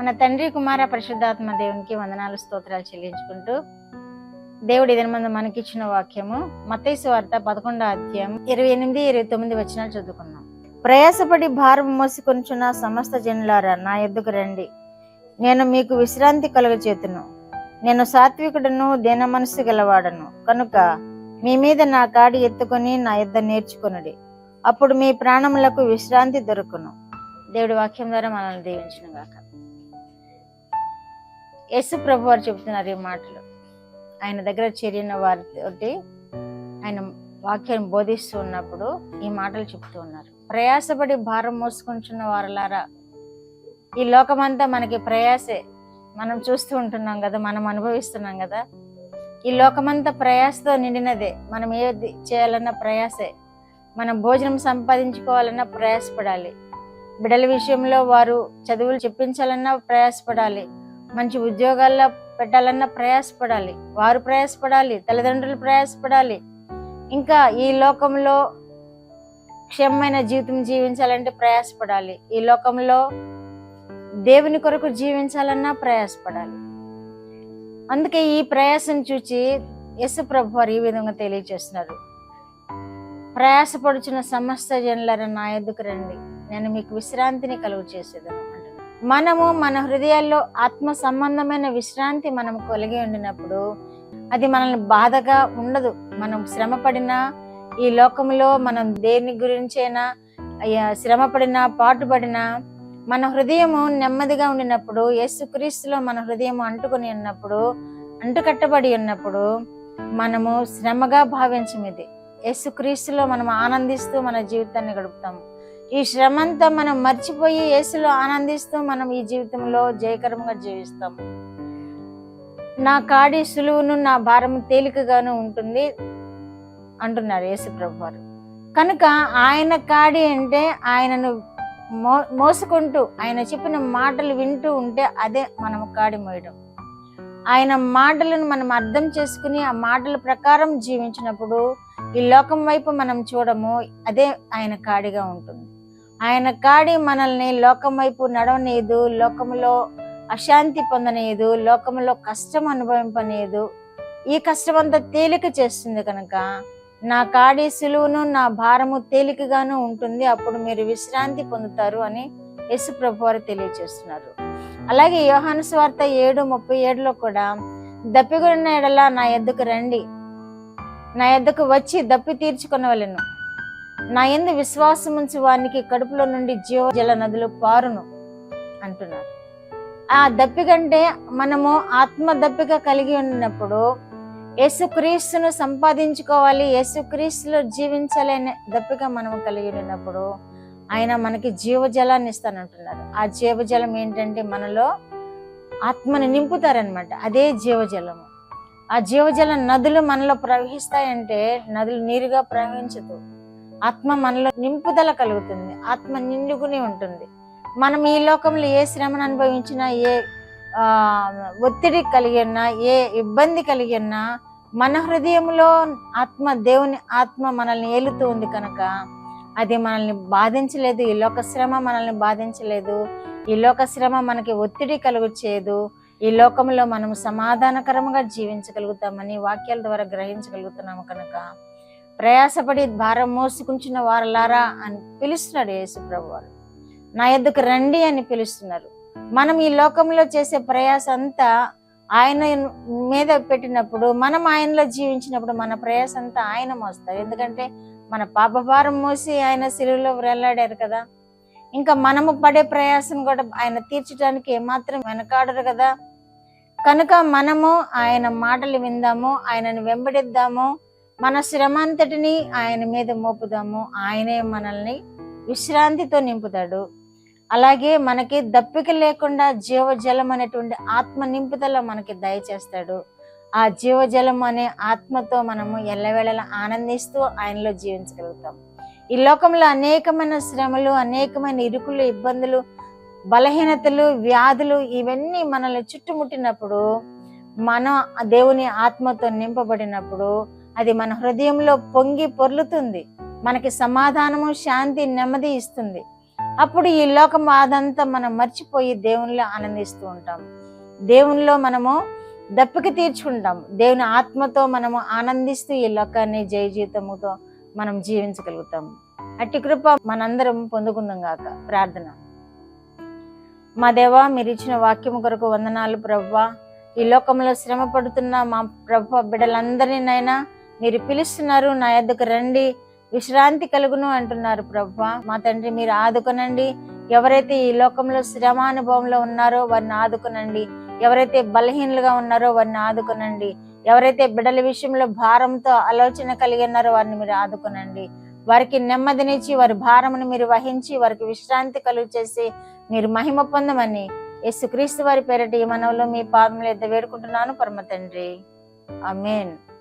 మన తండ్రి కుమార పరిశుద్ధాత్మ దేవునికి వందనాలు స్తోత్రాలు చెల్లించుకుంటూ దేవుడు ఇదనమంది మనకిచ్చిన వాక్యము మత్తయి సువార్త 11వ అధ్యాయం 28, 29 వచనాలు చదువుకుందాం. ప్రయాసపడి భారం మోసుకొనుచున్న సమస్త జనులారా నా యొద్దకు రండి, నేను మీకు విశ్రాంతి కలుగచేతును. నేను సాత్వికుడను, దీన మనస్సు గలవాడను కనుక మీ మీద నా కాడి ఎత్తుకొని నా యొద్ద నేర్చుకొనుడి, అప్పుడు మీ ప్రాణములకు విశ్రాంతి దొరుకును. దేవుడి వాక్యం ద్వారా మనల్ని దీవించును గాక. యేసు ప్రభు వారు చెబుతున్నారు ఈ మాటలు. ఆయన దగ్గర చేరిన వారితోటి ఆయన వాక్యాన్ని బోధిస్తూ ఉన్నప్పుడు ఈ మాటలు చెప్తూ ఉన్నారు. ప్రయాసపడి భారం మోసుకుంటున్న వారులారా, ఈ లోకమంతా మనకి ప్రయాసే. మనం చూస్తూ ఉంటున్నాం కదా, మనం అనుభవిస్తున్నాం కదా. ఈ లోకమంతా ప్రయాసతో నిండినదే. మనం ఏది చేయాలన్నా ప్రయాసే. మనం భోజనం సంపాదించుకోవాలన్నా ప్రయాసపడాలి. బిడ్డల విషయంలో వారు చదువులు చెప్పించాలన్నా ప్రయాసపడాలి. మంచి ఉద్యోగాల్లో పెట్టాలన్నా ప్రయాసపడాలి. వారు ప్రయాసపడాలి, తల్లిదండ్రులు ప్రయాసపడాలి. ఇంకా ఈ లోకంలో క్షేమమైన జీవితం జీవించాలంటే ప్రయాసపడాలి. ఈ లోకంలో దేవుని కొరకు జీవించాలన్నా ప్రయాసపడాలి. అందుకే ఈ ప్రయాసం చూచి యేసు ప్రభు వారు ఈ విధంగా తెలియజేస్తున్నారు. ప్రయాసపడుచున్న సమస్త జనులారా నా యొద్దకు రండి, నేను మీకు విశ్రాంతిని కలుగు చేసేదను అంటున్నాను. మనము మన హృదయాల్లో ఆత్మ సంబంధమైన విశ్రాంతి మనం కలిగి ఉండినప్పుడు అది మనల్ని బాధగా ఉండదు. మనం శ్రమపడినా, ఈ లోకంలో మనం దేని గురించైనా శ్రమపడినా, పాటుపడినా మన హృదయము నెమ్మదిగా ఉండినప్పుడు, యేసుక్రీస్తులో మన హృదయం అంటుకొని ఉన్నప్పుడు, అంటుకట్టబడి ఉన్నప్పుడు మనము శ్రమగా భావించమిది. యేసుక్రీస్తులో మనం ఆనందిస్తూ మన జీవితాన్ని గడుపుతాము. ఈ శ్రమంతా మనం మర్చిపోయి యేసులో ఆనందిస్తూ మనం ఈ జీవితంలో జయకరంగా జీవిస్తాము. నా కాడి సులువును, నా భారము తేలికగాను ఉంటుంది అంటున్నారు యేసు ప్రభు వారు. కనుక ఆయన కాడి అంటే ఆయనను మోసుకుంటూ, ఆయన చెప్పిన మాటలు వింటూ ఉంటే అదే మనం కాడి మోయడం. ఆయన మాటలను మనం అర్థం చేసుకుని ఆ మాటల ప్రకారం జీవించినప్పుడు ఈ లోకం వైపు మనం చూడము, అదే ఆయన కాడిగా ఉంటుంది. ఆయన కాడి మనల్ని లోకం వైపు నడవనేదు, లోకములో అశాంతి పొందనేదు, లోకములో కష్టం అనుభవింపనేదు. ఈ కష్టం అంతా తేలిక చేస్తుంది. కనుక నా కాడి సులువును, నా భారము తేలికగాను ఉంటుంది, అప్పుడు మీరు విశ్రాంతి పొందుతారు అని యేసు ప్రభు వారు తెలియజేస్తున్నారు. అలాగే యోహాను సువార్త 7:37లో కూడా దప్పిగొన్న ఎడల నా యొద్దకు రండి, నా యొద్దకు వచ్చి దప్పి తీర్చుకొనవలెను, నా యందు విశ్వాసం ఉంచు వానికి కడుపులో నుండి జీవజల నదులు పారును అంటున్నారు. ఆ దప్పికంటే మనము ఆత్మ దప్పిక కలిగి ఉన్నప్పుడు యేసుక్రీస్తును సంపాదించుకోవాలి, యేసుక్రీస్తులో జీవించాలి అనే దప్పిక మనము కలిగి ఉన్నప్పుడు ఆయన మనకి జీవజలాన్ని ఇస్తానంటున్నారు. ఆ జీవజలం ఏంటంటే మనలో ఆత్మని నింపుతారనమాట. అదే జీవజలము. ఆ జీవజల నదులు మనలో ప్రవహిస్తాయంటే నదులు నీరుగా ప్రవహించదు. ఆత్మ మనలో నింపుదల కలుగుతుంది, ఆత్మ నిండుకుని ఉంటుంది. మనం ఈ లోకంలో ఏ శ్రమను అనుభవించినా, ఏ ఒత్తిడి కలిగినా, ఏ ఇబ్బంది కలిగినా మన హృదయంలో ఆత్మ, దేవుని ఆత్మ మనల్ని ఏలుతూ ఉంది కనుక అది మనల్ని బాధించలేదు. ఈ లోక శ్రమ మనల్ని బాధించలేదు. ఈ లోక శ్రమ మనకి ఒత్తిడి కలుగు చేయదు. ఈ లోకంలో మనం సమాధానకరంగా జీవించగలుగుతామని వాక్యాల ద్వారా గ్రహించగలుగుతున్నాము. కనుక ప్రయాసపడి భారం మోసుకుంటున్న వారలారా అని పిలుస్తున్నాడు యేసు ప్రభు వారు. నా యొద్దకు రండి అని పిలుస్తున్నారు. మనం ఈ లోకంలో చేసే ప్రయాస అంతా ఆయన మీద పెట్టినప్పుడు, మనం ఆయనలో జీవించినప్పుడు మన ప్రయాస అంతా ఆయన మోస్తారు. ఎందుకంటే మన పాప భారం మోసి ఆయన శిలువలో వేలాడారు కదా. ఇంకా మనము పడే ప్రయాసం కూడా ఆయన తీర్చడానికి ఏమాత్రం వెనకాడరు కదా. కనుక మనము ఆయన మాటలు విందాము, ఆయనను వెంబడిద్దాము, మన శ్రమ అంతటిని ఆయన మీద మోపుదాము. ఆయనే మనల్ని విశ్రాంతితో నింపుతాడు. అలాగే మనకి దప్పిక లేకుండా జీవజలం అనేటువంటి ఆత్మ నింపుదల మనకి దయచేస్తాడు. ఆ జీవజలం అనే ఆత్మతో మనము ఎల్లవేళలా ఆనందిస్తూ ఆయనలో జీవించగలుగుతాం. ఈ లోకంలో అనేకమైన శ్రమలు, అనేకమైన ఇరుకులు, ఇబ్బందులు, బలహీనతలు, వ్యాధులు ఇవన్నీ మనల్ని చుట్టుముట్టినప్పుడు, మనం దేవుని ఆత్మతో నింపబడినప్పుడు అది మన హృదయంలో పొంగి పొర్లుతుంది. మనకి సమాధానము, శాంతి, నెమ్మది ఇస్తుంది. అప్పుడు ఈ లోకం అదంతా మనం మర్చిపోయి దేవునిలో ఆనందిస్తూ ఉంటాం. దేవునిలో మనము దప్పిక తీర్చుకుంటాం. దేవుని ఆత్మతో మనము ఆనందిస్తూ ఈ లోకాన్ని జయ జీవితముతో మనం జీవించగలుగుతాం. అట్టి కృప మనందరం పొందుకుందాం గాక. ప్రార్థన. మా దేవా, మీరు ఇచ్చిన వాక్యం కొరకు వందనాలు ప్రభువా. ఈ లోకంలో శ్రమ పడుతున్న మా ప్రభు బిడ్డలందరినీ నైనా మీరు పిలుస్తున్నారు, నా యొద్దకు రండి, విశ్రాంతి కలుగును అంటున్నారు ప్రభువా. మా తండ్రి, మీరు ఆదుకొనండి. ఎవరైతే ఈ లోకంలో శ్రమానుభవంలో ఉన్నారో వారిని ఆదుకొనండి. ఎవరైతే బలహీనులుగా ఉన్నారో వారిని ఆదుకొనండి. ఎవరైతే బిడ్డల విషయంలో భారంతో ఆలోచన కలిగి ఉన్నారో వారిని మీరు ఆదుకొనండి. వారికి నెమ్మదినిచ్చి వారి భారమును మీరు వహించి వారికి విశ్రాంతి కలుగు చేసి మీరు మహిమ పొందమని యేసుక్రీస్తు వారి పేరిట ఈ మనవులో మీ పాదముల యొద్ద వేడుకుంటున్నాను పరమ తండ్రి. ఆమేన్.